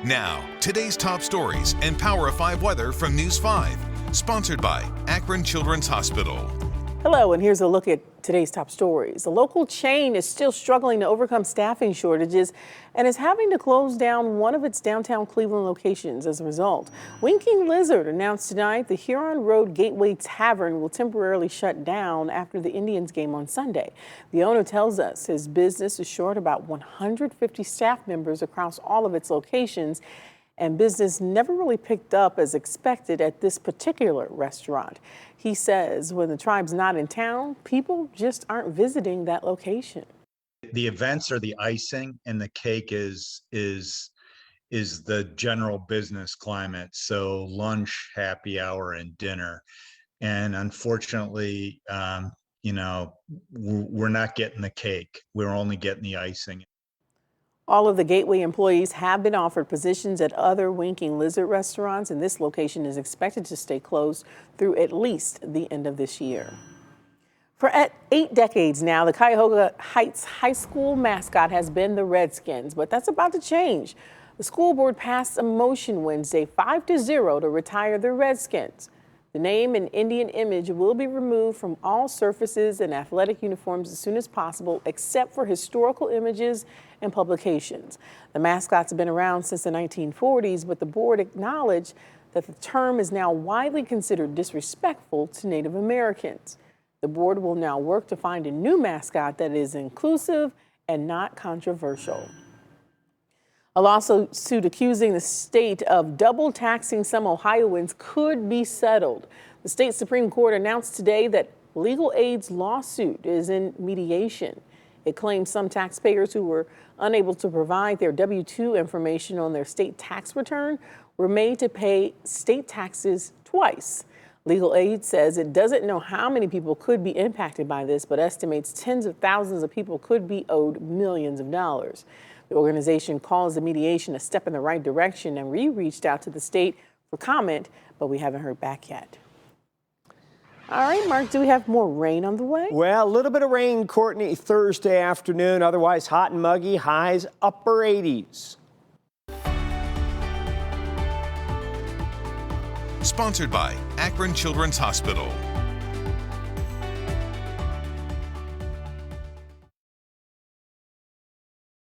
Now, today's top stories and Power of 5 weather from News 5. Sponsored by Akron Children's Hospital. Hello, and here's a look at today's top stories. The local chain is still struggling to overcome staffing shortages and is having to close down one of its downtown Cleveland locations as a result. Winking Lizard announced tonight the Huron Road Gateway Tavern will temporarily shut down after the Indians game on Sunday. The owner tells us his business is short about 150 staff members across all of its locations, and business never really picked up as expected at this particular restaurant. He says when the tribe's not in town, people just aren't visiting that location. The events are the icing, and the cake is the general business climate. So lunch, happy hour, and dinner. And unfortunately, we're not getting the cake. We're only getting the icing. All of the Gateway employees have been offered positions at other Winking Lizard restaurants, and this location is expected to stay closed through at least the end of this year. For 8 decades now, the Cuyahoga Heights High School mascot has been the Redskins, but that's about to change. The school board passed a motion Wednesday 5-0 to retire the Redskins. The name and Indian image will be removed from all surfaces and athletic uniforms as soon as possible, except for historical images and publications. The mascots have been around since the 1940s, but the board acknowledged that the term is now widely considered disrespectful to Native Americans. The board will now work to find a new mascot that is inclusive and not controversial. A lawsuit accusing the state of double taxing some Ohioans could be settled. The state Supreme Court announced today that Legal Aid's lawsuit is in mediation. It claims some taxpayers who were unable to provide their W-2 information on their state tax return were made to pay state taxes twice. Legal Aid says it doesn't know how many people could be impacted by this, but estimates tens of thousands of people could be owed millions of dollars. The organization calls the mediation a step in the right direction, and we reached out to the state for comment, but we haven't heard back yet. All right, Mark, do we have more rain on the way? Well, a little bit of rain, Courtney, Thursday afternoon. Otherwise hot and muggy, highs upper 80s. Sponsored by Akron Children's Hospital.